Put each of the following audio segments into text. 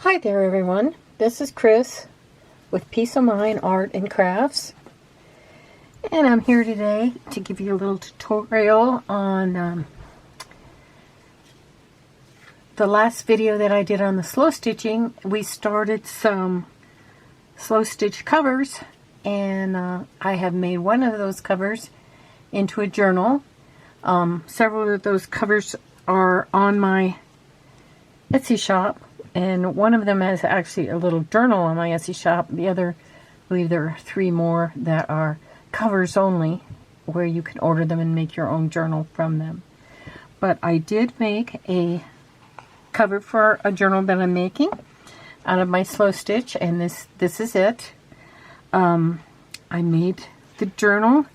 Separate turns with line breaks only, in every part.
Hi there everyone, this is Chris with Peace of Mind Art and Crafts, and I'm here today to give you a little tutorial on the last video that I did on the slow stitching. We started some slow stitch covers, and I have made one of those covers into a journal. Several of those covers are on my Etsy shop, and one of them is actually a little journal on my Etsy shop. The other, I believe there are 3 more that are covers only, where you can order them and make your own journal from them. But I did make a cover for a journal that I'm making out of my slow stitch, and this is it. I made the journal.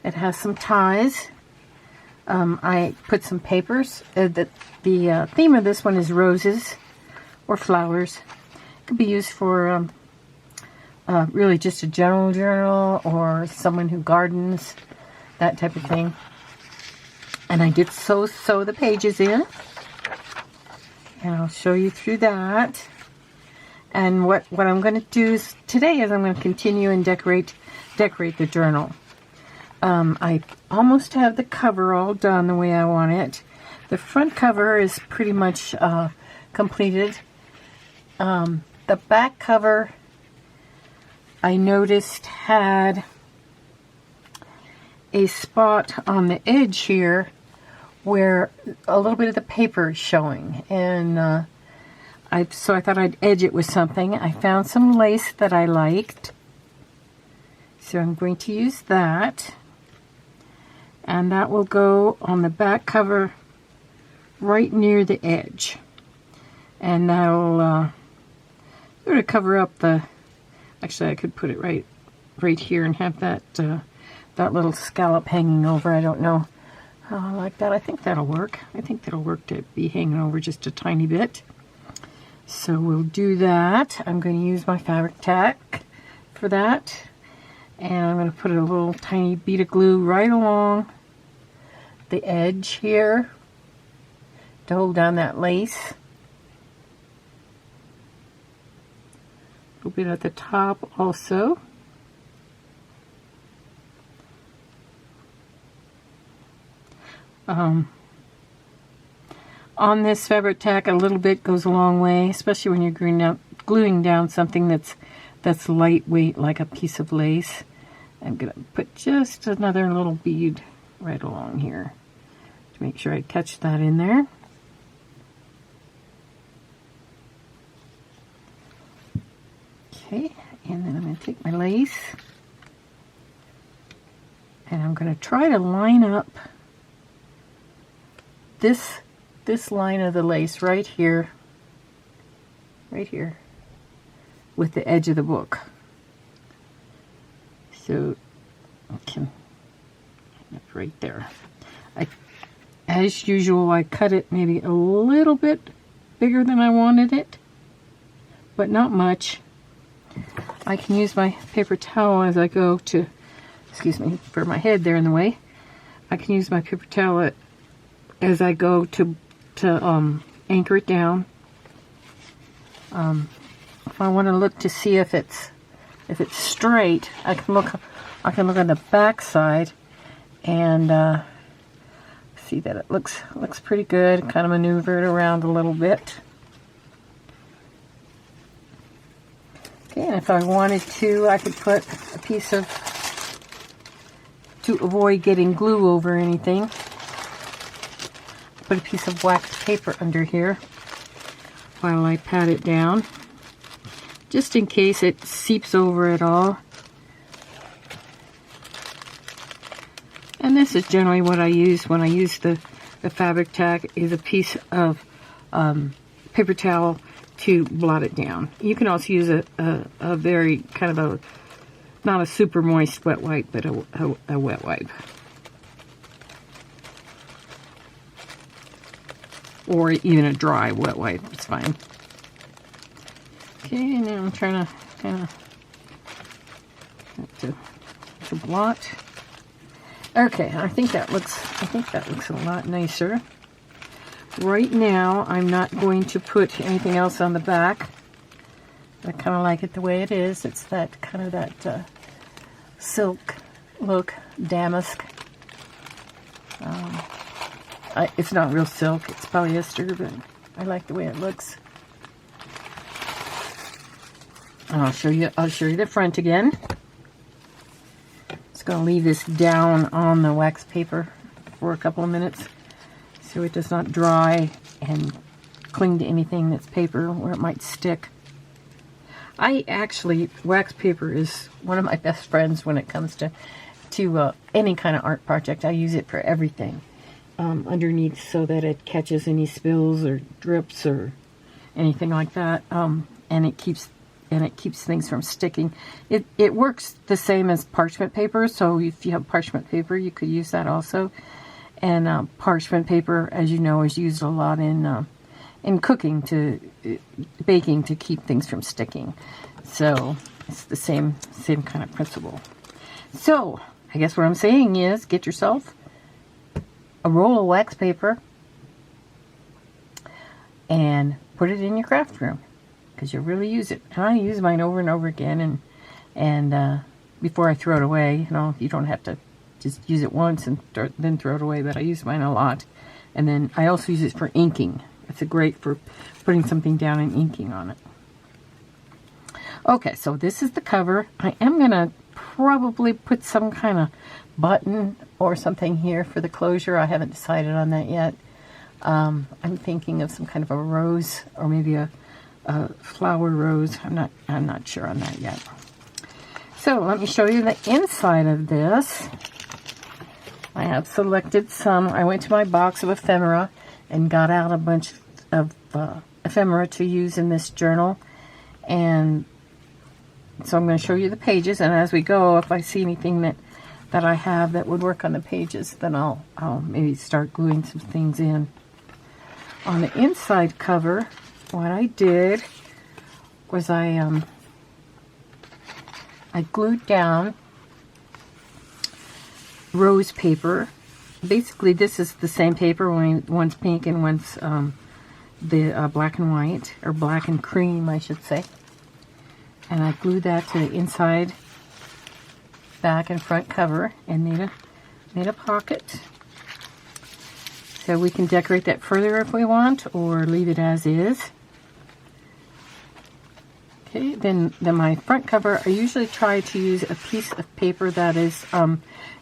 It has some ties. I put some papers. The theme of this one is roses or flowers. It could be used for really just a general journal or someone who gardens, that type of thing. And I did sew the pages in, and I'll show you through that. And what I'm going to do today is I'm going to continue and decorate the journal. I almost have the cover all done the way I want it. The front cover is pretty much completed. The back cover, I noticed, had a spot on the edge here where a little bit of the paper is showing, and so I thought I'd edge it with something. I found some lace that I liked, so I'm going to use that, and that will go on the back cover right near the edge, and that'll sort of cover up the, actually I could put it right here and have that that little scallop hanging over. I don't know how I like that. I think that'll work. I think that'll work to be hanging over just a tiny bit. So we'll do that. I'm going to use my fabric tack for that, and I'm going to put a little tiny bead of glue right along the edge here to hold down that lace. A little bit at the top also. On this fabric tack, a little bit goes a long way, especially when you're gluing down something that's lightweight, like a piece of lace. I'm going to put just another little bead right along here to make sure I catch that in there. Okay, and then I'm going to take my lace, and I'm going to try to line up this line of the lace right here with the edge of the book. So I can, right there. As usual, I cut it maybe a little bit bigger than I wanted it, but not much. I can use my paper towel as I go to, excuse me for my head there in the way. I can use my paper towel as I go to anchor it down. If I want to look to see if it's straight, I can look on the back side and see that it looks pretty good. Kind of maneuver it around a little bit. Okay, and if I wanted to, I could put a piece of, to avoid getting glue over anything, put a piece of waxed paper under here while I pat it down, just in case it seeps over at all. And this is generally what I use when I use the fabric tack, is a piece of paper towel to blot it down. You can also use a very kind of not a super moist wet wipe, but a wet wipe. Or even a dry wet wipe, it's fine. Okay, now I'm trying to kind of to blot. Okay, I think that looks a lot nicer. Right now, I'm not going to put anything else on the back. I kind of like it the way it is. It's that kind of that silk look, damask. It's not real silk, it's polyester, but I like the way it looks. And I'll show you the front again. Just going to leave this down on the wax paper for a couple of minutes so it does not dry and cling to anything that's paper where it might stick. Wax paper is one of my best friends when it comes to any kind of art project. I use it for everything underneath so that it catches any spills or drips or anything like that, and it keeps things from sticking. It works the same as parchment paper, so if you have parchment paper, you could use that also. And parchment paper, as you know, is used a lot in cooking, baking, to keep things from sticking. So it's the same kind of principle. So I guess what I'm saying is, get yourself a roll of wax paper and put it in your craft room, because you'll really use it. And I use mine over and over again, and before I throw it away. You don't have to just use it once and then throw it away, but I use mine a lot. And then I also use it for inking. It's great for putting something down and inking on it. Okay, so this is the cover. I am going to probably put some kind of button or something here for the closure. I haven't decided on that yet. I'm thinking of some kind of a rose, or maybe a flower rose. I'm not sure on that yet. So let me show you the inside of this. I have selected some. I went to my box of ephemera and got out a bunch of ephemera to use in this journal. And so I'm going to show you the pages, and as we go, if I see anything that I have that would work on the pages, then I'll maybe start gluing some things in. On the inside cover, what I did was I glued down rose paper. Basically, this is the same paper. One's pink and one's the black and white, or black and cream, I should say. And I glued that to the inside, back and front cover, and made a pocket. So we can decorate that further if we want, or leave it as is. Okay, then my front cover, I usually try to use a piece of paper that is going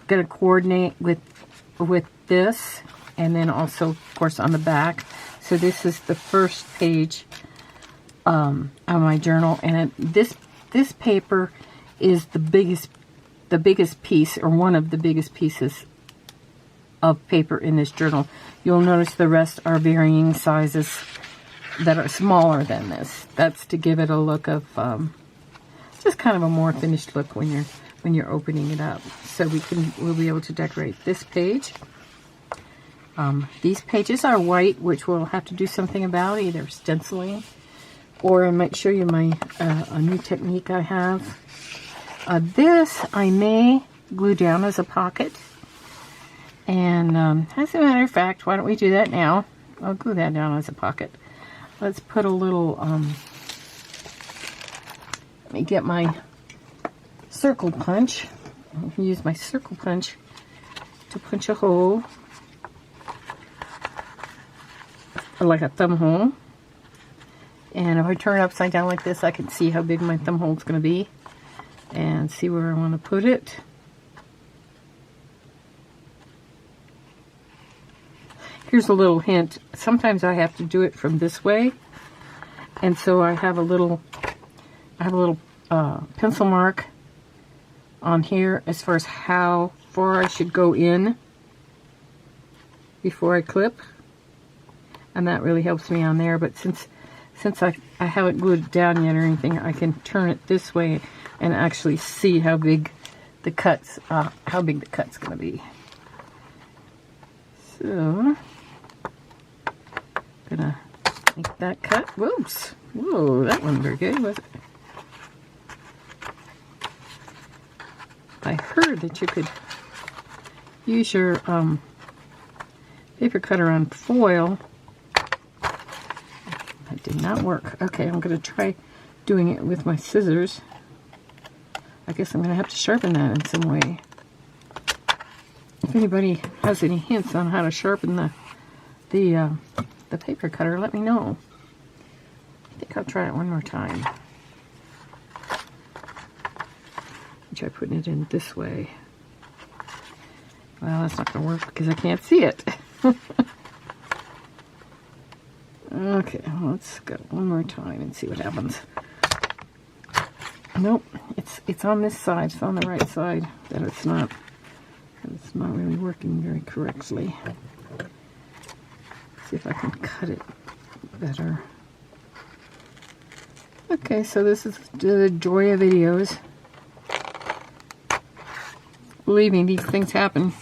to coordinate with this, and then also, of course, on the back. So this is the first page of my journal, and this paper is the biggest piece, or one of the biggest pieces of paper in this journal. You'll notice the rest are varying sizes that are smaller than this. That's to give it a look of just kind of a more finished look when you're opening it up. So we'll be able to decorate this page. These pages are white, which we'll have to do something about, either stenciling, or I might show you a new technique I have. This I may glue down as a pocket. And as a matter of fact, why don't we do that now? I'll glue that down as a pocket. Let's put a little, let me get my circle punch. I can use my circle punch to punch a hole, like a thumb hole. And if I turn it upside down like this, I can see how big my thumb hole is going to be and see where I want to put it. Here's a little hint. Sometimes I have to do it from this way, and so I have a little pencil mark on here as far as how far I should go in before I clip, and that really helps me on there. But since I haven't glued it down yet or anything, I can turn it this way and actually see how big the cut's going to be. So gonna make that cut. Whoops! Whoa, that wasn't very good, was it? I heard that you could use your paper cutter on foil Did not work. Okay, I'm going to try doing it with my scissors. I guess I'm going to have to sharpen that in some way. If anybody has any hints on how to sharpen the paper cutter, let me know. I think I'll try it one more time. Try putting it in this way. Well, that's not going to work because I can't see it. Okay, let's go one more time and see what happens. Nope, it's on this side. It's on the right side that it's not really working very correctly. See if I can cut it better. Okay, so this is the joy of videos. Believe me, these things happen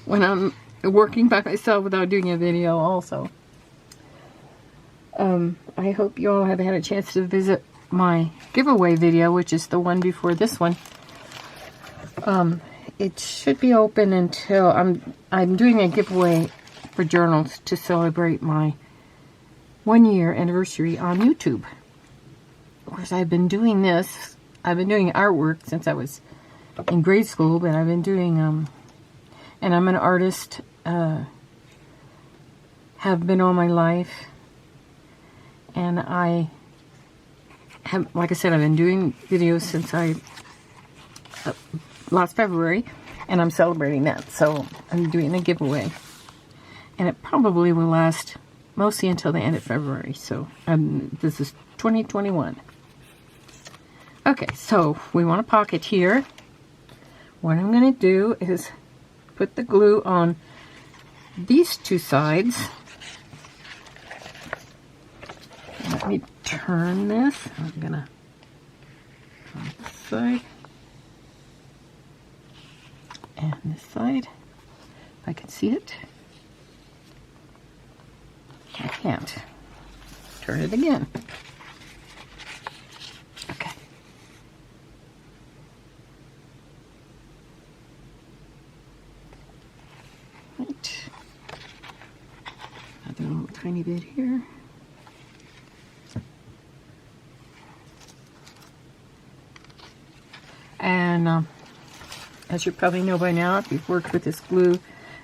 when I'm working by myself without doing a video also. I hope you all have had a chance to visit my giveaway video, which is the one before this one. It should be open until I'm doing a giveaway for journals to celebrate my 1-year anniversary on YouTube. Of course, I've been doing this. I've been doing artwork since I was in grade school, but I've been doing, and I'm an artist, have been all my life, and I have, like I said, I've been doing videos since last February, and I'm celebrating that, so I'm doing a giveaway, and it probably will last mostly until the end of February, so this is 2021. Okay, so we want a pocket here. What I'm going to do is put the glue on these two sides. Let me turn this. I'm going to on this side and this side. If I can see it. I can't. Turn it again. Okay. Right. Another little tiny bit here. And as you probably know by now, if you've worked with this glue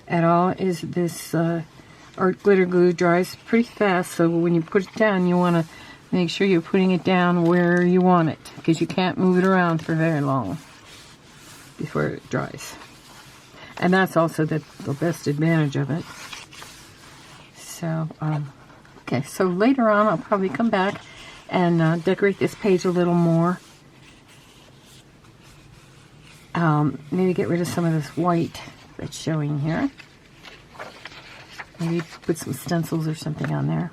at all, is this art glitter glue dries pretty fast. So when you put it down, you want to make sure you're putting it down where you want it, because you can't move it around for very long before it dries. And that's also the best advantage of it. So, okay, so later on I'll probably come back and decorate this page a little more. Maybe get rid of some of this white that's showing here. Maybe put some stencils or something on there.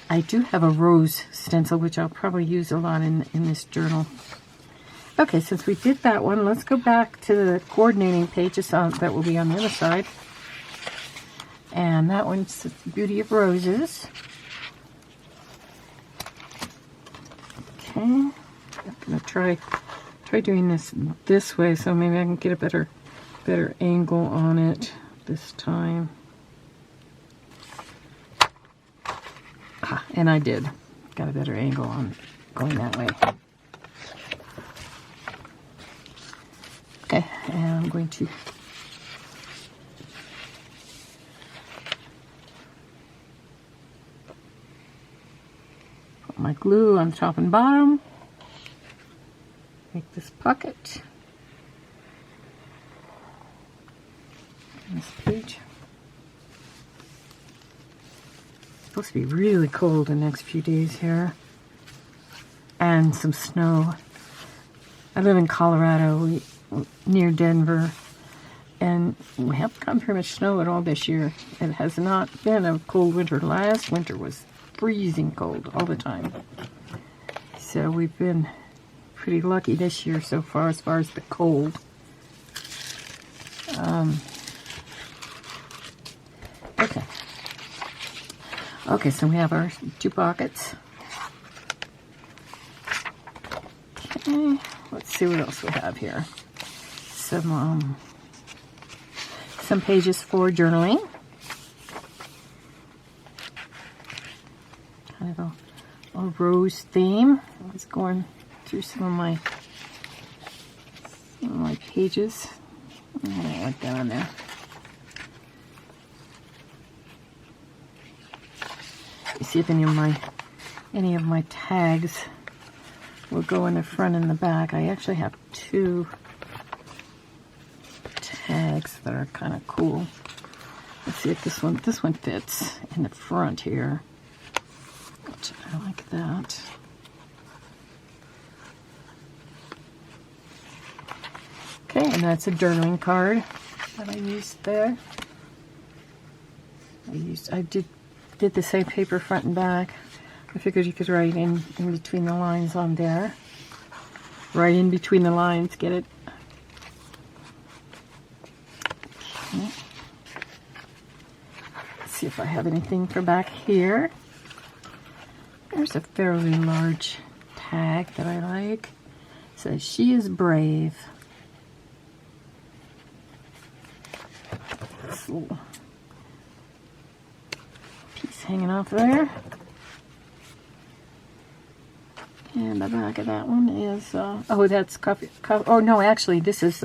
I do have a rose stencil, which I'll probably use a lot in this journal. Okay, since we did that one, let's go back to the coordinating page that will be on the other side. And that one's the Beauty of Roses. Okay, I'm going to try doing this way, so maybe I can get a better angle on it this time. And I did. Got a better angle on going that way. Okay, and I'm going to put my glue on top and bottom. Make this pocket. On this page. It's supposed to be really cold the next few days here. And some snow. I live in Colorado, near Denver, and we haven't gotten very much snow at all this year. It has not been a cold winter. Last winter was freezing cold all the time. So we've been pretty lucky this year so far as the cold. Okay, so we have our two pockets. Okay, let's see what else we have here. Some pages for journaling. kind of a rose theme. I was going through some of my pages. I don't like that on there. You see if any of my tags will go in the front and the back. I actually have 2 tags that are kind of cool. Let's see if this one fits in the front here. Which I like that. Okay, and that's a journaling card that I used there. I did the same paper front and back. I figured you could write in between the lines on there. Right in between the lines, get it? Okay. Let's see if I have anything for back here. There's a fairly large tag that I like. It says, "She is brave." This little piece hanging off there. And the back of that one is, oh, that's coffee. Oh, no, actually, this is,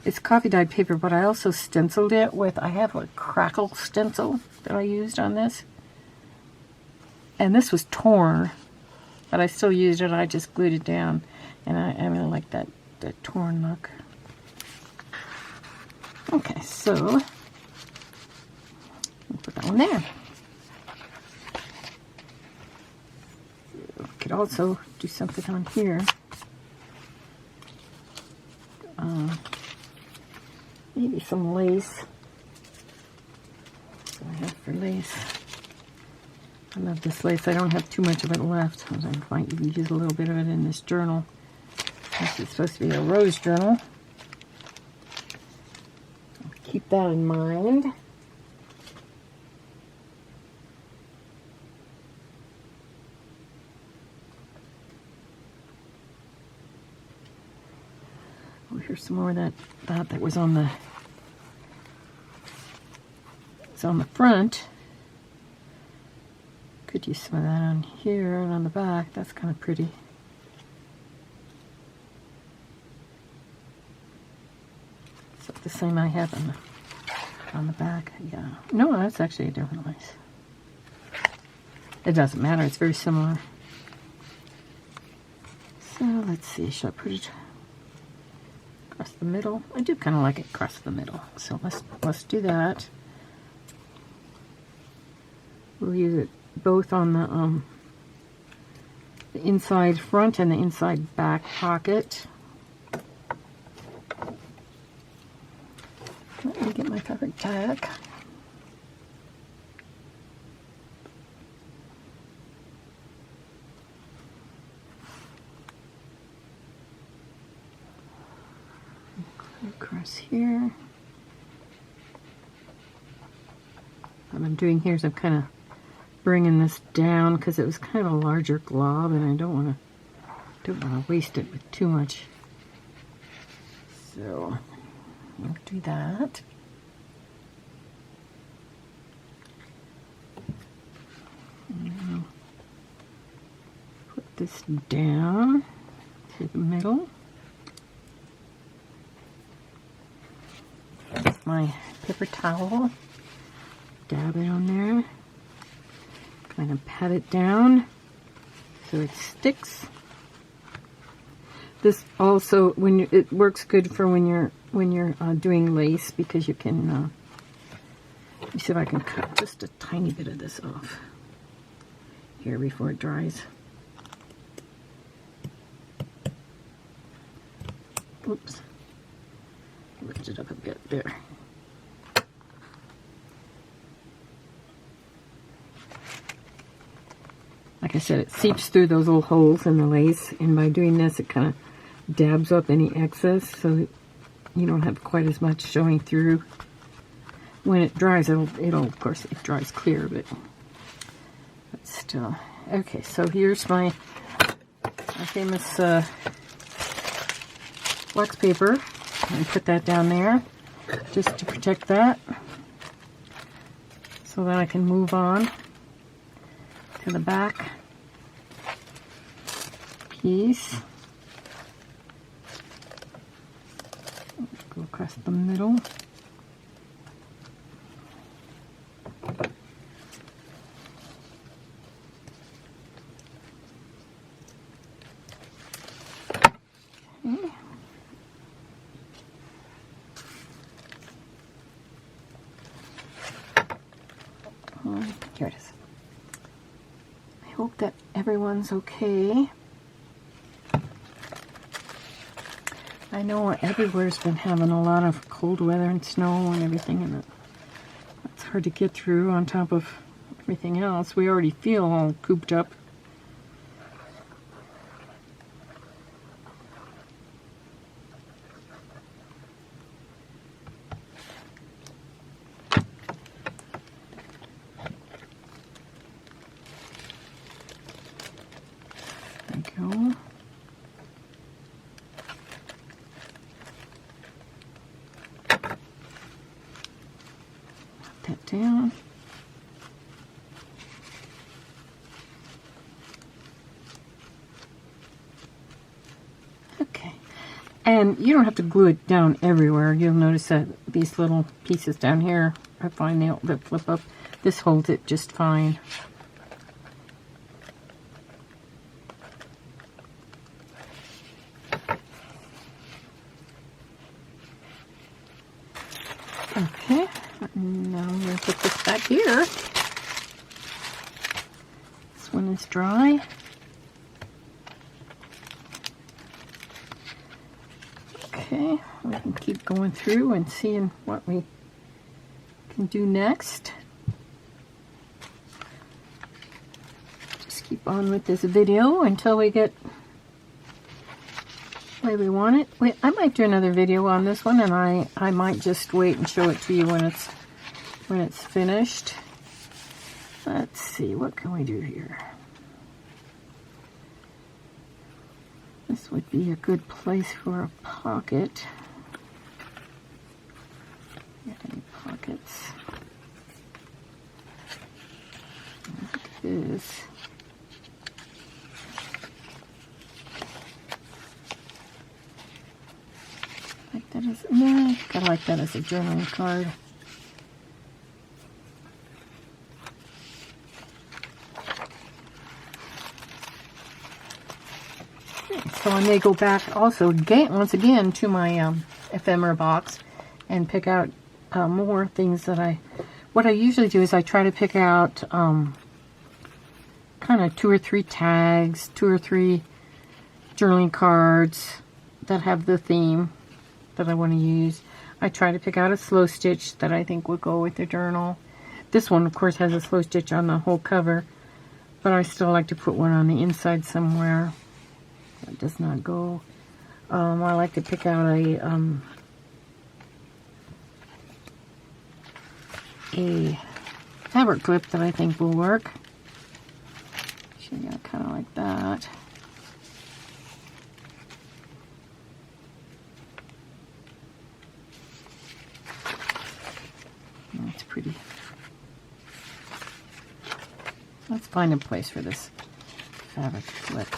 it's coffee dyed paper, but I also stenciled it with, I have a crackle stencil that I used on this. And this was torn, but I still used it. I just glued it down, and I really like that torn look. Okay, so we'll put that one there. Could also do something on here. Maybe some lace. That's what I have for lace. I love this lace. I don't have too much of it left. I might even use a little bit of it in this journal. This is supposed to be a rose journal. I'll keep that in mind. Oh, here's some more of that was on the. It's on the front. Could use some of that on here and on the back. That's kind of pretty. So the same I have on the back. Yeah. No, that's actually a different lace. It doesn't matter. It's very similar. So let's see. Should I put it across the middle? I do kind of like it across the middle. So let's do that. We'll use it both on the inside front and the inside back pocket. Let me get my fabric tag. Across here. What I'm doing here is I'm kind of bringing this down because it was kind of a larger glob, and I don't want to waste it with too much. So we'll do that. And put this down to the middle. That's my paper towel. Dab it on there. Kind of pat it down so it sticks. This also, it works good for when you're doing lace, because you can. Let me see if I can cut just a tiny bit of this off here before it dries. Oops, lift it up a bit there. Like I said, it seeps through those little holes in the lace, and by doing this, it kind of dabs up any excess, so you don't have quite as much showing through. When it dries, it'll of course, it dries clear, but still. Okay, so here's my famous wax paper, and put that down there just to protect that, so that I can move on to to the back piece. Go across the middle. Okay. Here it is. I hope that everyone's okay. I know everywhere's been having a lot of cold weather and snow and everything, and it's hard to get through on top of everything else. We already feel all cooped up. There we go. That down. Okay, and you don't have to glue it down everywhere. You'll notice that these little pieces down here are fine. They'll flip up. This holds it just fine. Okay, now I'm going to put this back here. This one is dry. Okay, we can keep going through and seeing what we can do next. Just keep on with this video until we get the way we want it. Wait, I might do another video on this one, and I might just wait and show it to you when it's finished. Let's see, what can we do here? This would be a good place for a pocket. Got any pockets? Look at this. Like that as, no, I like that as a journaling card. So I may go back also once again to my ephemera box and pick out more things that what I usually do is I try to pick out kind of 2 or 3 tags, 2 or 3 journaling cards that have the theme that I want to use. I try to pick out a slow stitch that I think would go with the journal. This one of course has a slow stitch on the whole cover, but I still like to put one on the inside somewhere. It does not go. I like to pick out a fabric clip that I think will work. So you got kind of like that. That's pretty. Let's find a place for this fabric clip.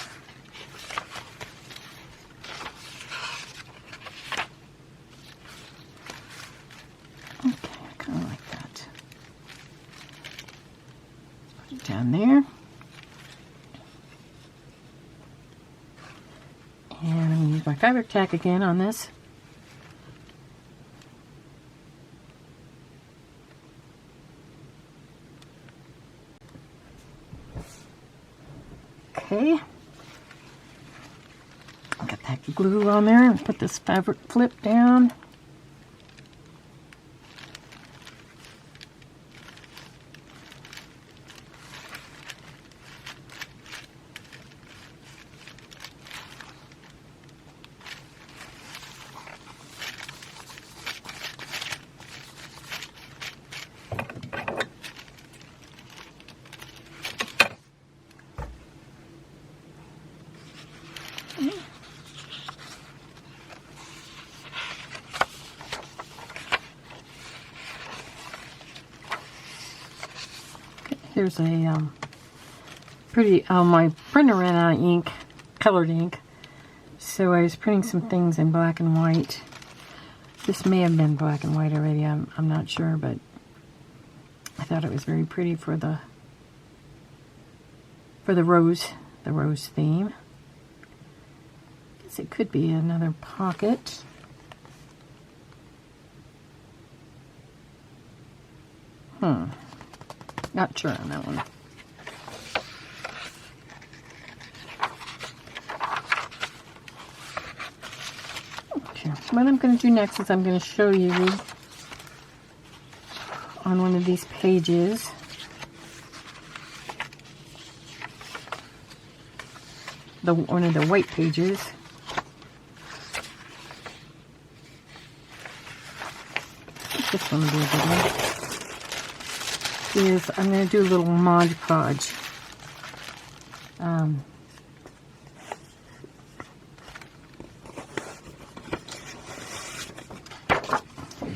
Down there, and I'm going to use my fabric tack again on this. Okay, got that glue on there, and put this fabric flip down. Here's a pretty, my printer ran out of ink, colored ink, so I was printing some things in black and white. This may have been black and white already, I'm not sure, but I thought it was very pretty for the rose theme. I guess it could be another pocket. Not sure on that one. Okay, what I'm going to do next is I'm going to show you on one of these pages one of the white pages. This one will be a good one. Is I'm going to do a little Mod Podge.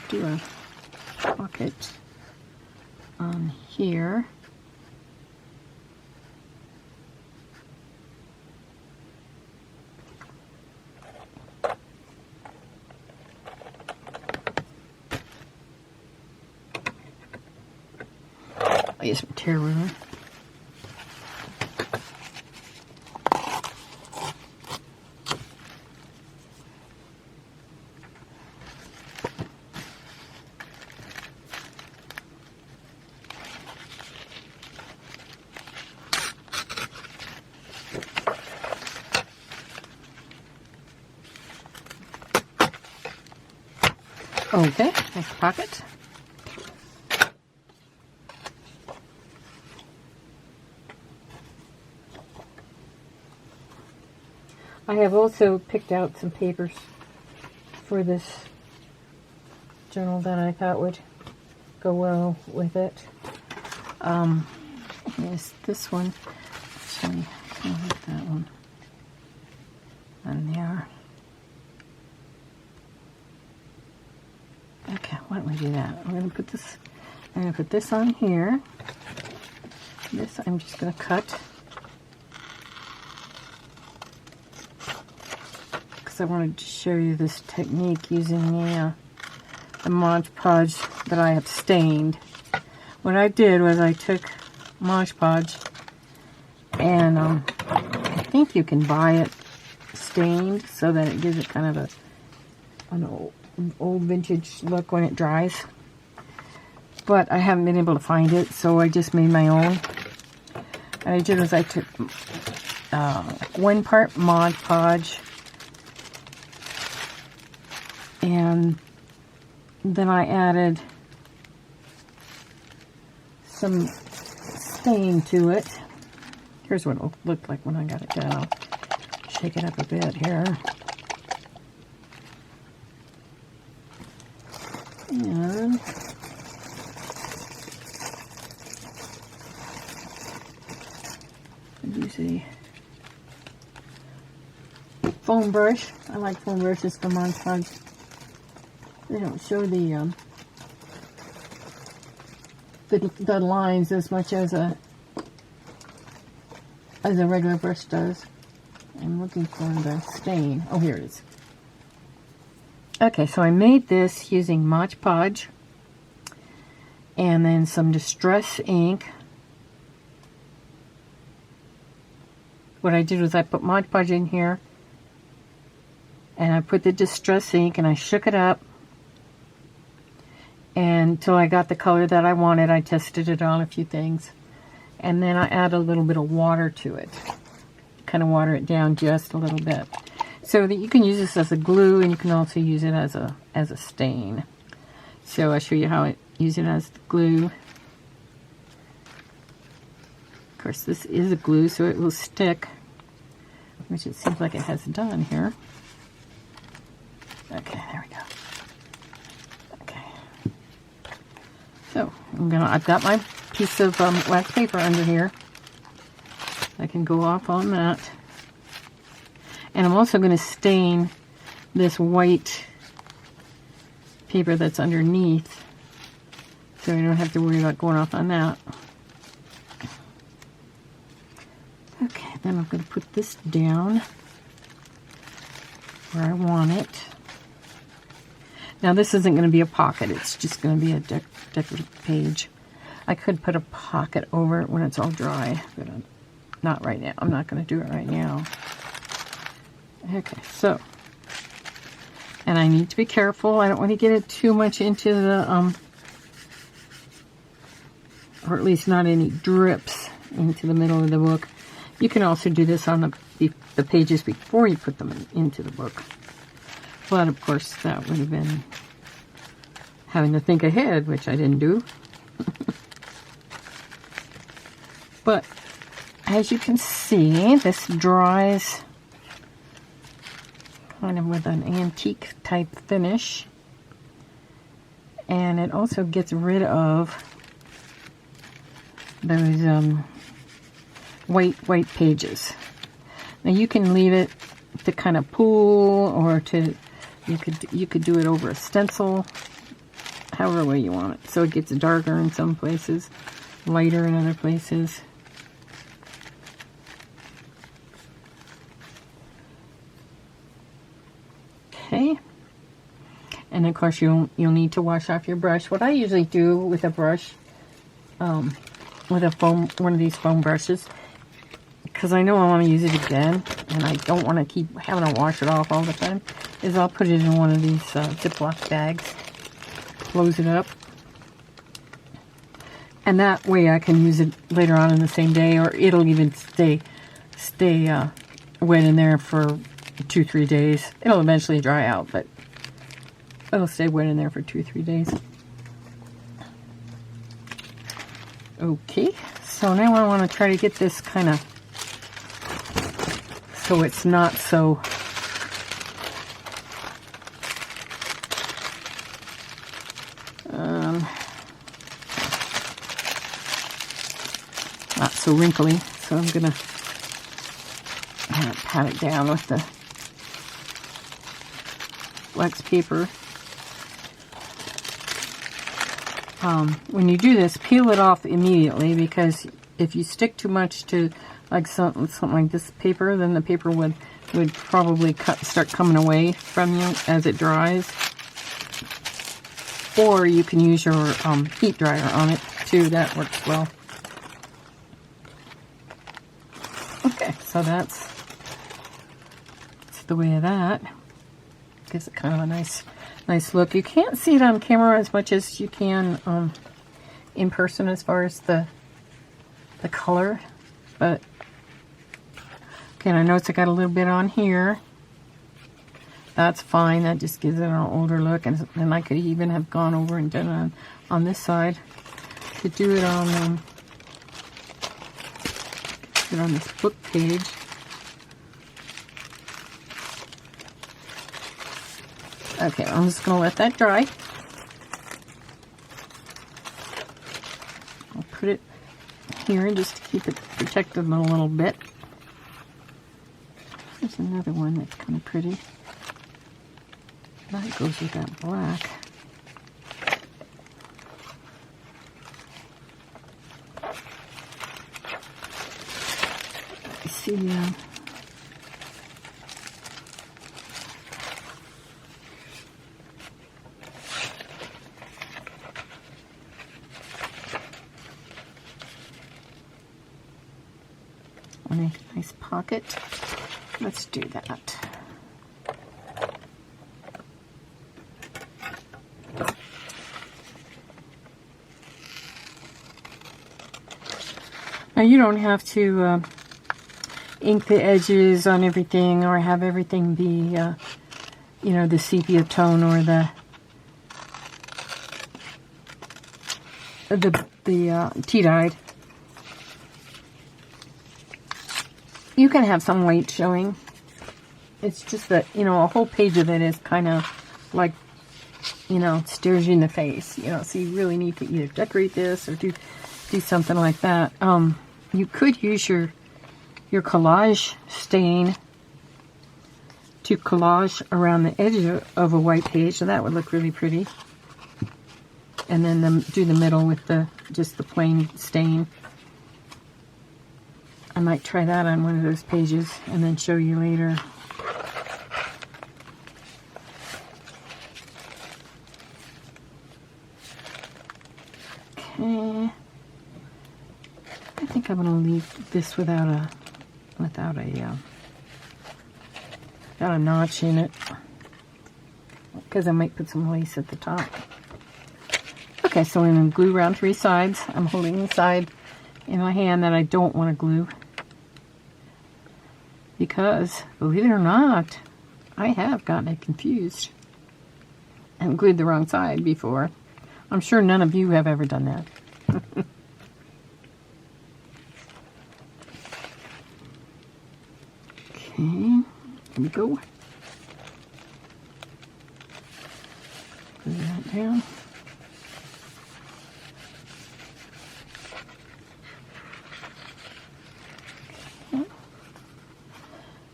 Do a pocket on here. I'll use some tear ruler. Okay, next pocket. I have also picked out some papers for this journal that I thought would go well with it. Yes, this one. Actually, I'll put that one on there. Okay, why don't we do that? I'm going to put this. I'm going to put this on here. This I'm just going to cut. I wanted to show you this technique using the Mod Podge that I have stained. What I did was I took Mod Podge, and I think you can buy it stained so that it gives it kind of an old vintage look when it dries. But I haven't been able to find it, so I just made my own. What I did was I took 1 part Mod Podge, and then I added some stain to it. Here's what it'll look like when I got it done. I'll shake it up a bit here. And use a foam brush. I like foam brushes for Mod Podge. They don't show the lines as much as a regular brush does. I'm looking for the stain. Oh, here it is. Okay, so I made this using Mod Podge and then some Distress ink. What I did was I put Mod Podge in here, and I put the Distress ink, and I shook it up. And until I got the color that I wanted, I tested it on a few things. And then I add a little bit of water to it. Kind of water it down just a little bit. So that you can use this as a glue, and you can also use it as a stain. So I'll show you how I use it as glue. Of course, this is a glue, so it will stick, which it seems like it has done here. Okay, there we go. So I've got my piece of wax paper under here. I can go off on that. And I'm also going to stain this white paper that's underneath, so I don't have to worry about going off on that. And I'm going to put this down where I want it. Now this isn't going to be a pocket, it's just going to be a decorative page. I could put a pocket over it when it's all dry, but not right now. I'm not going to do it right now. Okay, so, and I need to be careful. I don't want to get it too much into the, or at least not any drips into the middle of the book. You can also do this on the pages before you put them into the book. But of course that would have been having to think ahead, which I didn't do. But as you can see, this dries kind of with an antique type finish. And it also gets rid of those white pages. Now you can leave it to kind of pool, or to you could do it over a stencil, however way you want it. So it gets darker in some places, lighter in other places. Okay. And of course you'll need to wash off your brush. What I usually do with a brush, with a one of these foam brushes, because I know I want to use it again, and I don't want to keep having to wash it off all the time, is I'll put it in one of these Ziploc bags, close it up, and that way I can use it later on in the same day, or it'll even stay wet in there for 2-3 days. It'll eventually dry out, but it'll stay wet in there for 2-3 days. Okay, so now I want to try to get this kind of so it's not so not so wrinkly. So I'm gonna pat it down with the wax paper. When you do this, peel it off immediately, because if you stick too much to like something like this paper, then the paper would probably start coming away from you as it dries. Or you can use your heat dryer on it too. That works well. Okay, so that's the way of that. Gives it kind of a nice look. You can't see it on camera as much as you can in person as far as the color, but okay, and I notice I got a little bit on here. That's fine. That just gives it an older look, and I could even have gone over and done it on this side. Could do it on this book page. Okay, I'm just going to let that dry. I'll put it here just to keep it protected a little bit. There's another one that's kind of pretty. That goes with that black. See, a nice pocket. Let's do that. Now you don't have to ink the edges on everything, or have everything be, you know, the sepia tone, or the tea-dyed. You can have some white showing. It's just that, you know, a whole page of it is kind of like, you know, stares you in the face, you know, so you really need to either decorate this or do something like that. You could use your collage stain to collage around the edge of a white page, so that would look really pretty. And then do the middle with just the plain stain. I might try that on one of those pages and then show you later. Okay. I think I'm going to leave this without a notch in it, because I might put some lace at the top. Okay, so I'm going to glue around 3 sides. I'm holding the side in my hand that I don't want to glue, because, believe it or not, I have gotten it confused and glued the wrong side before. I'm sure none of you have ever done that. Okay, here we go. Glue that down.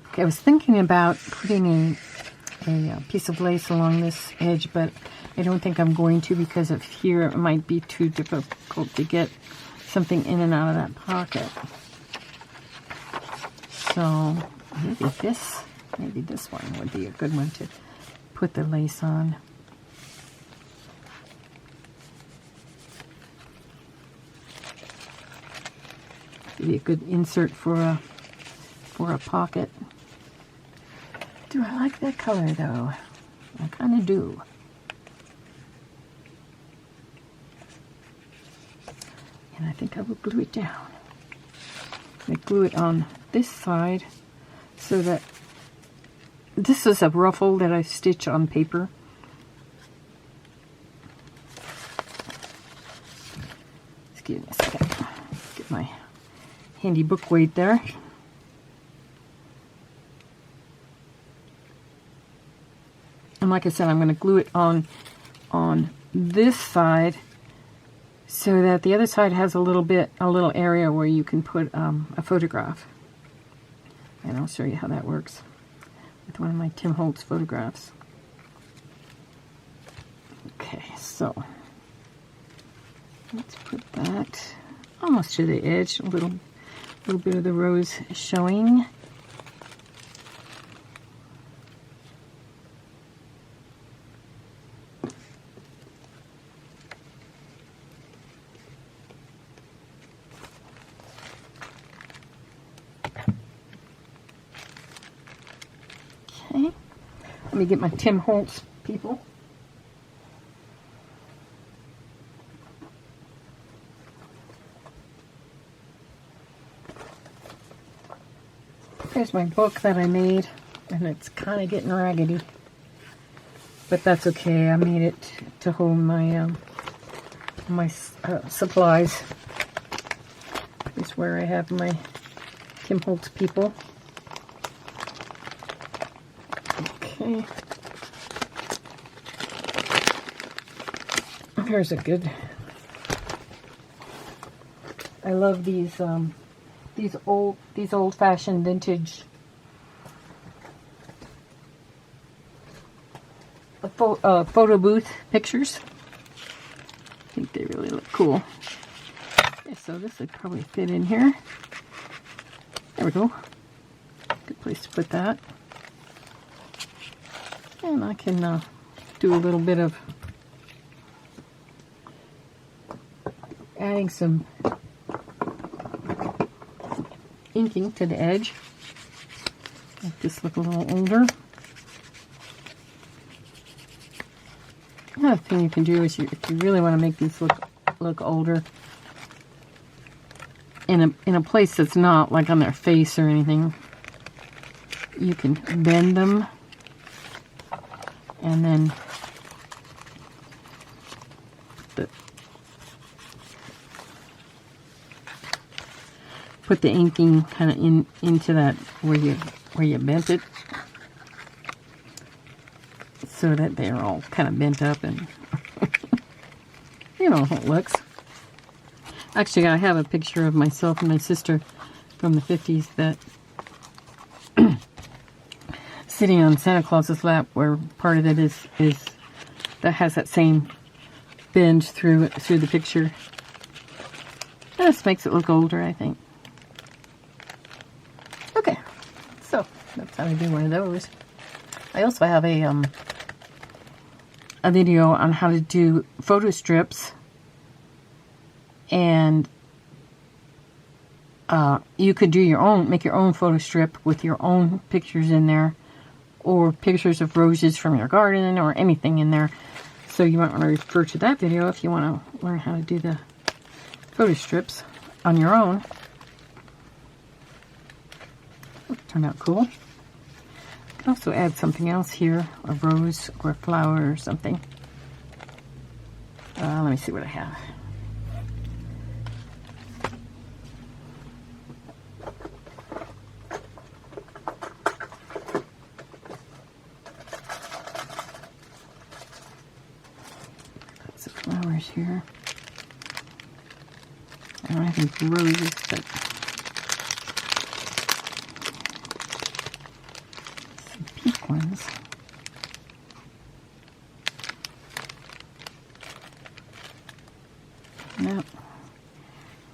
Okay, I was thinking about putting a piece of lace along this edge, but I don't think I'm going to, because of here it might be too difficult to get something in and out of that pocket. So maybe this one would be a good one to put the lace on. Be a good insert for a pocket. Do I like that color though? I kind of do. And I think I will glue it down. I glue it on this side so that this is a ruffle that I stitch on paper. Excuse me a second. Get my handy book weight there. And like I said, I'm going to glue it on this side so that the other side has a little area where you can put a photograph. And I'll show you how that works with one of my Tim Holtz photographs. Okay, so let's put that almost to the edge, a little bit of the rose showing. Okay, let me get my Tim Holtz people. Here's my book that I made, and it's kind of getting raggedy, but that's okay. I made it to hold my supplies. This is where I have my Tim Holtz people. Okay. Here's a good. I love these old-fashioned vintage photo booth pictures. I think they really look cool. Okay, so this would probably fit in here. There we go. Good place to put that. And I can do a little bit of adding some inking to the edge. Make this look a little older. Another thing you can do is if you really want to make these look older, in a place that's not like on their face or anything, you can bend them and then put the inking kind of into that where you bent it, so that they're all kind of bent up and you know how it looks. Actually, I have a picture of myself and my sister from the 50s that sitting on Santa Claus's lap, where part of it is that has that same bend through the picture. This makes it look older, I think. So that's how I do one of those. I also have a video on how to do photo strips, and you could do your own, make your own photo strip with your own pictures in there, or pictures of roses from your garden, or anything in there. So you might want to refer to that video if you want to learn how to do the photo strips on your own. Turned out cool. You can also add something else here, a rose or a flower or something. Let me see what I have. Got some flowers here. I don't have any roses, but some pink ones. No, I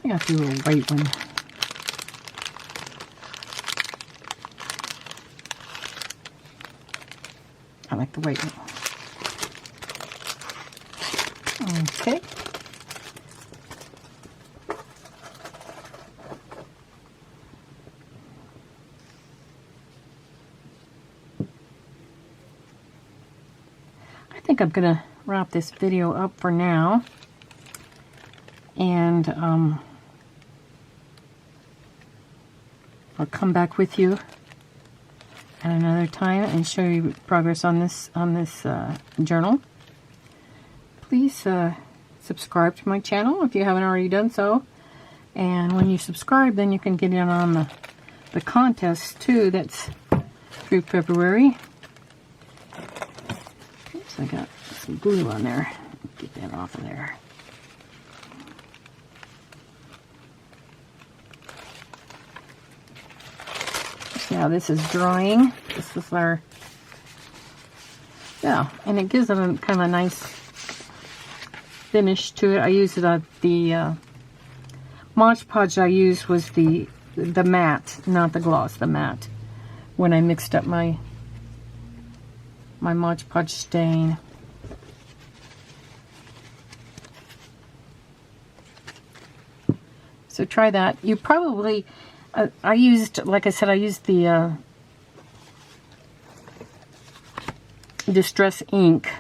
think I'll do a white one. I like the white one. Okay. I think I'm going to wrap this video up for now. And I'll come back with you at another time and show you progress on this journal. Please subscribe to my channel if you haven't already done so. And when you subscribe, then you can get in on the contest too. That's through February. Oops, I got some glue on there. Get that off of there. Now this is drying. This is our, yeah, and it gives it a kind of a nice finish to it. I used the Mod Podge I used was the matte, not the gloss, the matte, when I mixed up my Mod Podge stain. So try that. You probably, I used, like I said, I used the Distress ink.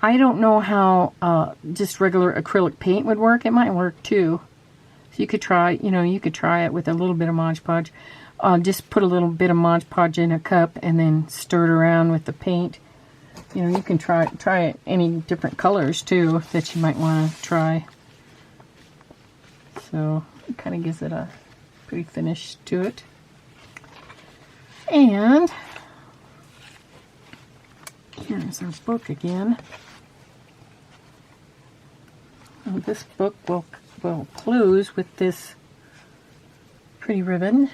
I don't know how just regular acrylic paint would work. It might work too. So you could try, you could try it with a little bit of Mod Podge. Just put a little bit of Mod Podge in a cup and then stir it around with the paint. You can try it any different colors too that you might want to try. So it kind of gives it a pretty finish to it. And here's our book again. And this book will close with this pretty ribbon.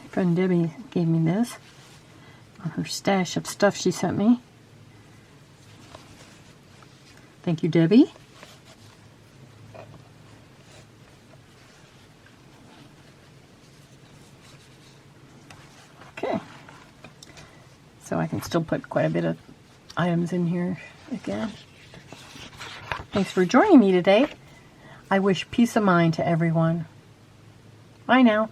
My friend Debbie gave me this on her stash of stuff she sent me. Thank you, Debbie. Okay. So I can still put quite a bit of items in here again. Thanks for joining me today. I wish peace of mind to everyone. Bye now.